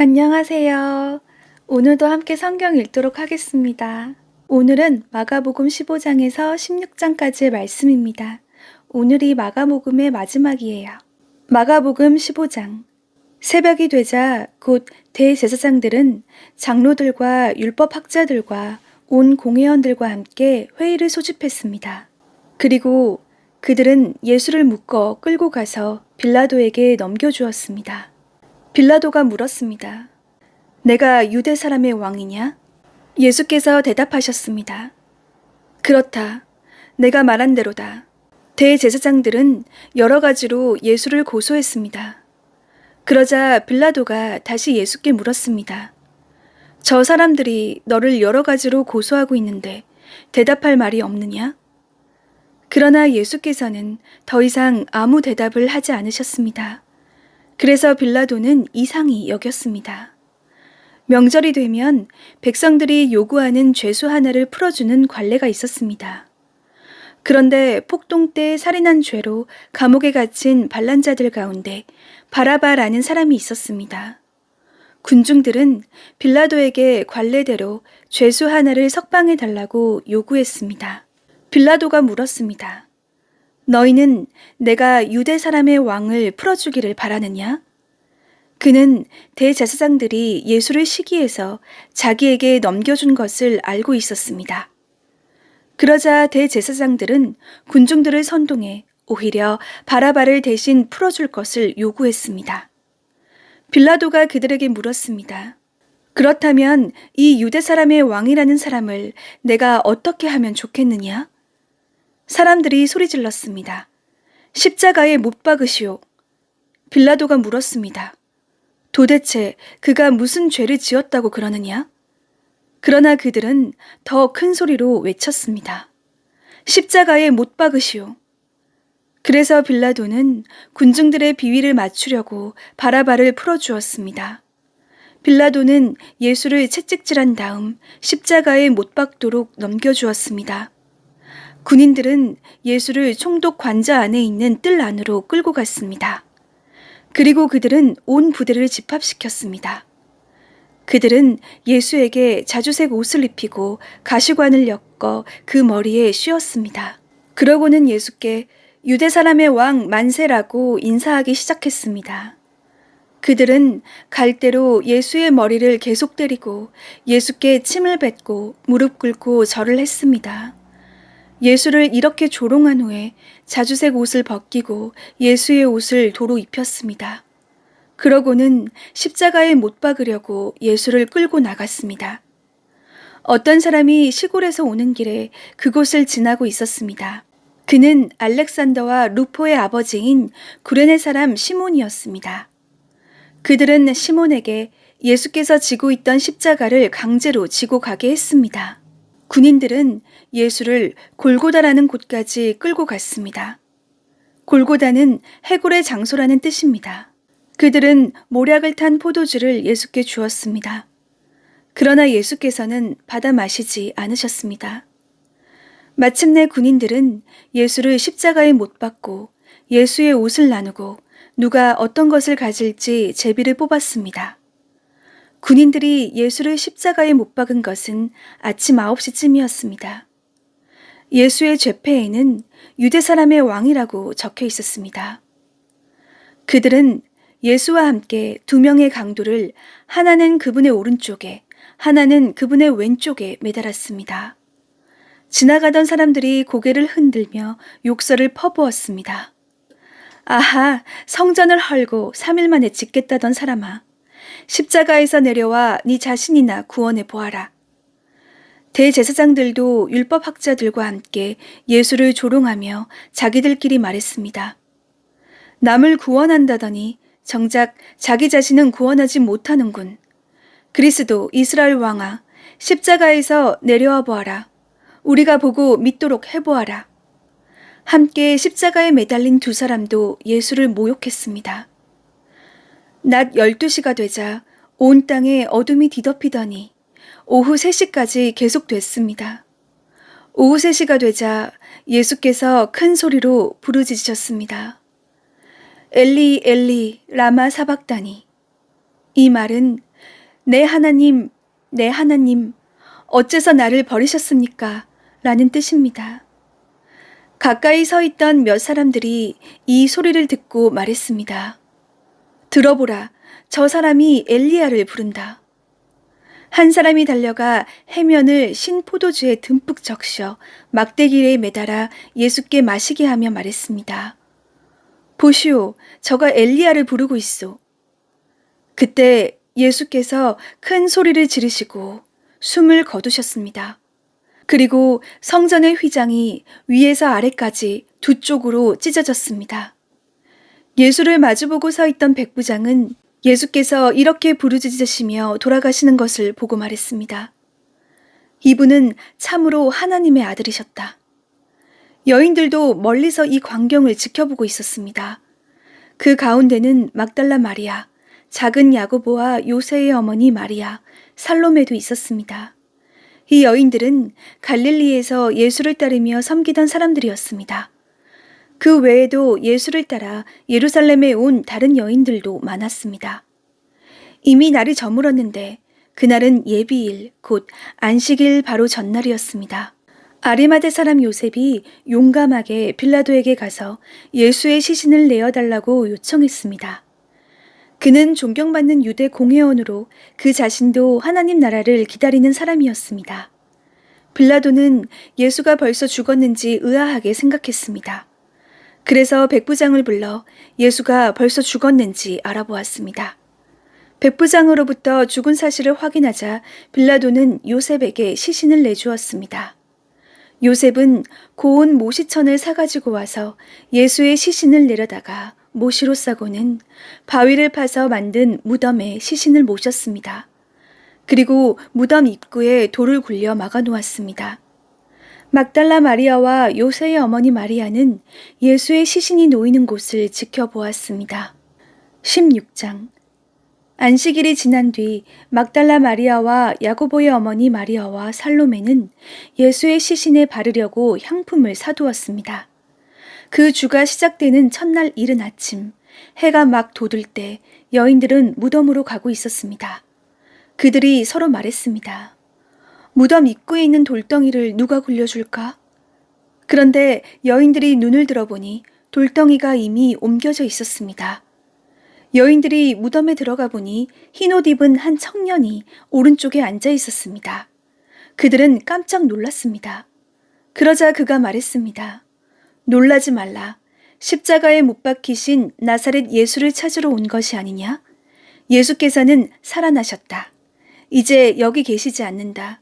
안녕하세요. 오늘도 함께 성경 읽도록 하겠습니다. 오늘은 마가복음 15장에서 16장까지의 말씀입니다. 오늘이 마가복음의 마지막이에요. 마가복음 15장. 새벽이 되자 곧 대제사장들은 장로들과 율법학자들과 온 공회원들과 함께 회의를 소집했습니다. 그리고 그들은 예수를 묶어 끌고 가서 빌라도에게 넘겨주었습니다. 빌라도가 물었습니다. 내가 유대 사람의 왕이냐? 예수께서 대답하셨습니다. 그렇다. 내가 말한 대로다. 대제사장들은 여러 가지로 예수를 고소했습니다. 그러자 빌라도가 다시 예수께 물었습니다. 저 사람들이 너를 여러 가지로 고소하고 있는데 대답할 말이 없느냐? 그러나 예수께서는 더 이상 아무 대답을 하지 않으셨습니다. 그래서 빌라도는 이상히 여겼습니다. 명절이 되면 백성들이 요구하는 죄수 하나를 풀어주는 관례가 있었습니다. 그런데 폭동 때 살인한 죄로 감옥에 갇힌 반란자들 가운데 바라바라는 사람이 있었습니다. 군중들은 빌라도에게 관례대로 죄수 하나를 석방해 달라고 요구했습니다. 빌라도가 물었습니다. 너희는 내가 유대 사람의 왕을 풀어주기를 바라느냐? 그는 대제사장들이 예수를 시기해서 자기에게 넘겨준 것을 알고 있었습니다. 그러자 대제사장들은 군중들을 선동해 오히려 바라바를 대신 풀어줄 것을 요구했습니다. 빌라도가 그들에게 물었습니다. 그렇다면 이 유대 사람의 왕이라는 사람을 내가 어떻게 하면 좋겠느냐? 사람들이 소리질렀습니다. 십자가에 못 박으시오. 빌라도가 물었습니다. 도대체 그가 무슨 죄를 지었다고 그러느냐? 그러나 그들은 더 큰 소리로 외쳤습니다. 십자가에 못 박으시오. 그래서 빌라도는 군중들의 비위를 맞추려고 바라바를 풀어주었습니다. 빌라도는 예수를 채찍질한 다음 십자가에 못 박도록 넘겨주었습니다. 군인들은 예수를 총독 관자 안에 있는 뜰 안으로 끌고 갔습니다. 그리고 그들은 온 부대를 집합시켰습니다. 그들은 예수에게 자주색 옷을 입히고 가시관을 엮어 그 머리에 씌웠습니다. 그러고는 예수께 유대 사람의 왕 만세라고 인사하기 시작했습니다. 그들은 갈대로 예수의 머리를 계속 때리고 예수께 침을 뱉고 무릎 꿇고 절을 했습니다. 예수를 이렇게 조롱한 후에 자주색 옷을 벗기고 예수의 옷을 도로 입혔습니다. 그러고는 십자가에 못 박으려고 예수를 끌고 나갔습니다. 어떤 사람이 시골에서 오는 길에 그곳을 지나고 있었습니다. 그는 알렉산더와 루포의 아버지인 구레네 사람 시몬이었습니다. 그들은 시몬에게 예수께서 지고 있던 십자가를 강제로 지고 가게 했습니다. 군인들은 예수를 골고다라는 곳까지 끌고 갔습니다. 골고다는 해골의 장소라는 뜻입니다. 그들은 모략을 탄 포도주를 예수께 주었습니다. 그러나 예수께서는 받아 마시지 않으셨습니다. 마침내 군인들은 예수를 십자가에 못 박고 예수의 옷을 나누고 누가 어떤 것을 가질지 제비를 뽑았습니다. 군인들이 예수를 십자가에 못 박은 것은 아침 9시쯤이었습니다. 예수의 죄패에는 유대 사람의 왕이라고 적혀 있었습니다. 그들은 예수와 함께 두 명의 강도를 하나는 그분의 오른쪽에 하나는 그분의 왼쪽에 매달았습니다. 지나가던 사람들이 고개를 흔들며 욕설을 퍼부었습니다. 아하, 성전을 헐고 3일 만에 짓겠다던 사람아. 십자가에서 내려와 네 자신이나 구원해 보아라. 대제사장들도 율법학자들과 함께 예수를 조롱하며 자기들끼리 말했습니다. 남을 구원한다더니 정작 자기 자신은 구원하지 못하는군. 그리스도 이스라엘 왕아, 십자가에서 내려와 보아라. 우리가 보고 믿도록 해보아라. 함께 십자가에 매달린 두 사람도 예수를 모욕했습니다. 낮 12시가 되자 온 땅에 어둠이 뒤덮이더니 오후 3시까지 계속됐습니다. 오후 3시가 되자 예수께서 큰 소리로 부르짖으셨습니다. 엘리 엘리 라마 사박다니. 이 말은 내 하나님, 내 하나님, 어째서 나를 버리셨습니까? 라는 뜻입니다. 가까이 서 있던 몇 사람들이 이 소리를 듣고 말했습니다. 들어보라, 저 사람이 엘리야를 부른다. 한 사람이 달려가 해면을 신 포도주에 듬뿍 적셔 막대기에 매달아 예수께 마시게 하며 말했습니다. 보시오, 저가 엘리야를 부르고 있소. 그때 예수께서 큰 소리를 지르시고 숨을 거두셨습니다. 그리고 성전의 휘장이 위에서 아래까지 두 쪽으로 찢어졌습니다. 예수를 마주보고 서 있던 백부장은 예수께서 이렇게 부르짖으시며 돌아가시는 것을 보고 말했습니다. 이분은 참으로 하나님의 아들이셨다. 여인들도 멀리서 이 광경을 지켜보고 있었습니다. 그 가운데는 막달라 마리아, 작은 야고보와 요새의 어머니 마리아, 살로메도 있었습니다. 이 여인들은 갈릴리에서 예수를 따르며 섬기던 사람들이었습니다. 그 외에도 예수를 따라 예루살렘에 온 다른 여인들도 많았습니다. 이미 날이 저물었는데 그날은 예비일, 곧 안식일 바로 전날이었습니다. 아리마대 사람 요셉이 용감하게 빌라도에게 가서 예수의 시신을 내어달라고 요청했습니다. 그는 존경받는 유대 공회원으로 그 자신도 하나님 나라를 기다리는 사람이었습니다. 빌라도는 예수가 벌써 죽었는지 의아하게 생각했습니다. 그래서 백부장을 불러 예수가 벌써 죽었는지 알아보았습니다. 백부장으로부터 죽은 사실을 확인하자 빌라도는 요셉에게 시신을 내주었습니다. 요셉은 고운 모시천을 사가지고 와서 예수의 시신을 내려다가 모시로 싸고는 바위를 파서 만든 무덤에 시신을 모셨습니다. 그리고 무덤 입구에 돌을 굴려 막아 놓았습니다. 막달라 마리아와 요새의 어머니 마리아는 예수의 시신이 놓이는 곳을 지켜보았습니다. 16장. 안식일이 지난 뒤 막달라 마리아와 야고보의 어머니 마리아와 살로메는 예수의 시신에 바르려고 향품을 사두었습니다. 그 주가 시작되는 첫날 이른 아침, 해가 막 돋을 때 여인들은 무덤으로 가고 있었습니다. 그들이 서로 말했습니다. 무덤 입구에 있는 돌덩이를 누가 굴려줄까? 그런데 여인들이 눈을 들어보니 돌덩이가 이미 옮겨져 있었습니다. 여인들이 무덤에 들어가 보니 흰옷 입은 한 청년이 오른쪽에 앉아 있었습니다. 그들은 깜짝 놀랐습니다. 그러자 그가 말했습니다. 놀라지 말라. 십자가에 못 박히신 나사렛 예수를 찾으러 온 것이 아니냐? 예수께서는 살아나셨다. 이제 여기 계시지 않는다.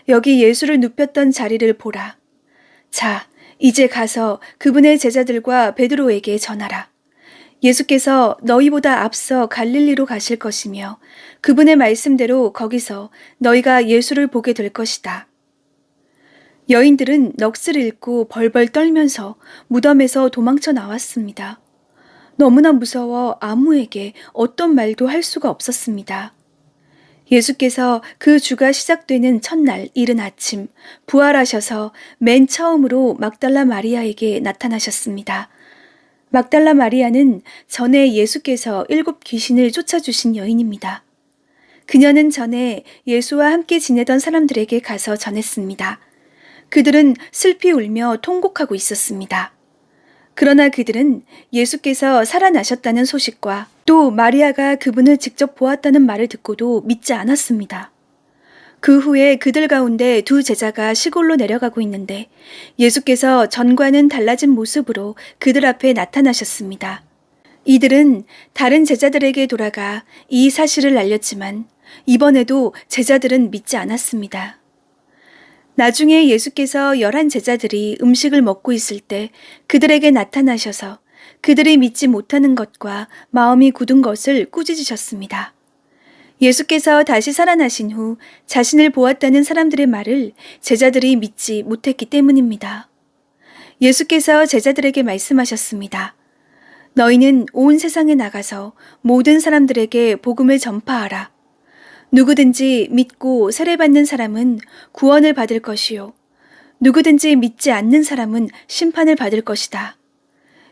여기 예수를 눕혔던 자리를 보라. 자, 이제 가서 그분의 제자들과 베드로에게 전하라. 예수께서 너희보다 앞서 갈릴리로 가실 것이며 그분의 말씀대로 거기서 너희가 예수를 보게 될 것이다. 여인들은 넋을 잃고 벌벌 떨면서 무덤에서 도망쳐 나왔습니다. 너무나 무서워 아무에게 어떤 말도 할 수가 없었습니다. 예수께서 그 주가 시작되는 첫날 이른 아침 부활하셔서 맨 처음으로 막달라 마리아에게 나타나셨습니다. 막달라 마리아는 전에 예수께서 7 귀신을 쫓아주신 여인입니다. 그녀는 전에 예수와 함께 지내던 사람들에게 가서 전했습니다. 그들은 슬피 울며 통곡하고 있었습니다. 그러나 그들은 예수께서 살아나셨다는 소식과 또 마리아가 그분을 직접 보았다는 말을 듣고도 믿지 않았습니다. 그 후에 그들 가운데 2 제자가 시골로 내려가고 있는데 예수께서 전과는 달라진 모습으로 그들 앞에 나타나셨습니다. 이들은 다른 제자들에게 돌아가 이 사실을 알렸지만 이번에도 제자들은 믿지 않았습니다. 나중에 예수께서 11 제자들이 음식을 먹고 있을 때 그들에게 나타나셔서 그들이 믿지 못하는 것과 마음이 굳은 것을 꾸짖으셨습니다. 예수께서 다시 살아나신 후 자신을 보았다는 사람들의 말을 제자들이 믿지 못했기 때문입니다. 예수께서 제자들에게 말씀하셨습니다. 너희는 온 세상에 나가서 모든 사람들에게 복음을 전파하라. 누구든지 믿고 세례받는 사람은 구원을 받을 것이요. 누구든지 믿지 않는 사람은 심판을 받을 것이다.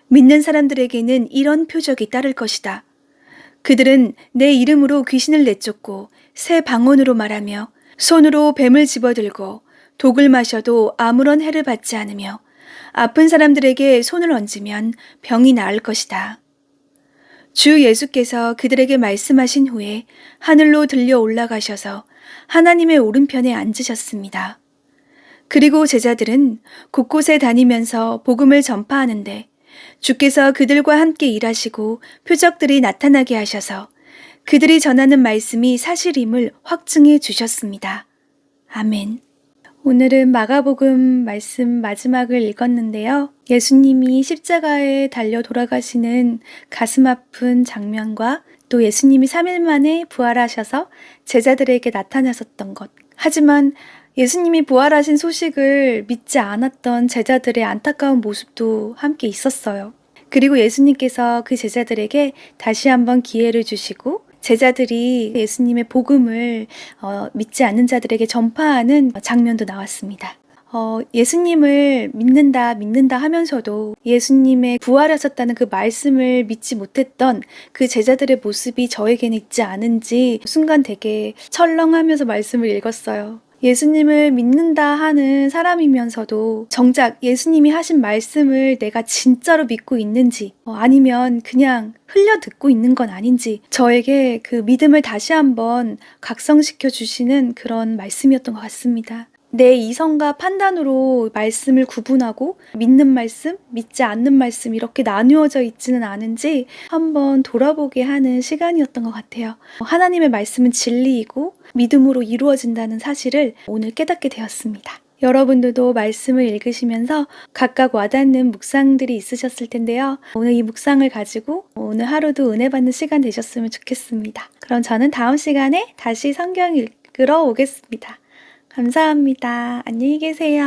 믿는 사람들에게는 이런 표적이 따를 것이다. 그들은 내 이름으로 귀신을 내쫓고 새 방언으로 말하며 손으로 뱀을 집어들고 독을 마셔도 아무런 해를 받지 않으며 아픈 사람들에게 손을 얹으면 병이 나을 것이다. 주 예수께서 그들에게 말씀하신 후에 하늘로 들려 올라가셔서 하나님의 오른편에 앉으셨습니다. 그리고 제자들은 곳곳에 다니면서 복음을 전파하는데 주께서 그들과 함께 일하시고 표적들이 나타나게 하셔서 그들이 전하는 말씀이 사실임을 확증해 주셨습니다. 아멘. 오늘은 마가복음 말씀 마지막을 읽었는데요. 예수님이 십자가에 달려 돌아가시는 가슴 아픈 장면과 또 예수님이 3일 만에 부활하셔서 제자들에게 나타나셨던 것. 하지만 예수님이 부활하신 소식을 믿지 않았던 제자들의 안타까운 모습도 함께 있었어요. 그리고 예수님께서 그 제자들에게 다시 한번 기회를 주시고 제자들이 예수님의 복음을 믿지 않는 자들에게 전파하는 장면도 나왔습니다. 예수님을 믿는다 하면서도 예수님의 부활하셨다는 그 말씀을 믿지 못했던 그 제자들의 모습이 저에게는 있지 않은지 순간 되게 철렁하면서 말씀을 읽었어요. 예수님을 믿는다 하는 사람이면서도 정작 예수님이 하신 말씀을 내가 진짜로 믿고 있는지 아니면 그냥 흘려 듣고 있는 건 아닌지 저에게 그 믿음을 다시 한번 각성시켜 주시는 그런 말씀이었던 것 같습니다. 내 이성과 판단으로 말씀을 구분하고 믿는 말씀, 믿지 않는 말씀 이렇게 나누어져 있지는 않은지 한번 돌아보게 하는 시간이었던 것 같아요. 하나님의 말씀은 진리이고 믿음으로 이루어진다는 사실을 오늘 깨닫게 되었습니다. 여러분들도 말씀을 읽으시면서 각각 와닿는 묵상들이 있으셨을 텐데요. 오늘 이 묵상을 가지고 오늘 하루도 은혜 받는 시간 되셨으면 좋겠습니다. 그럼 저는 다음 시간에 다시 성경 읽으러 오겠습니다. 감사합니다. 안녕히 계세요.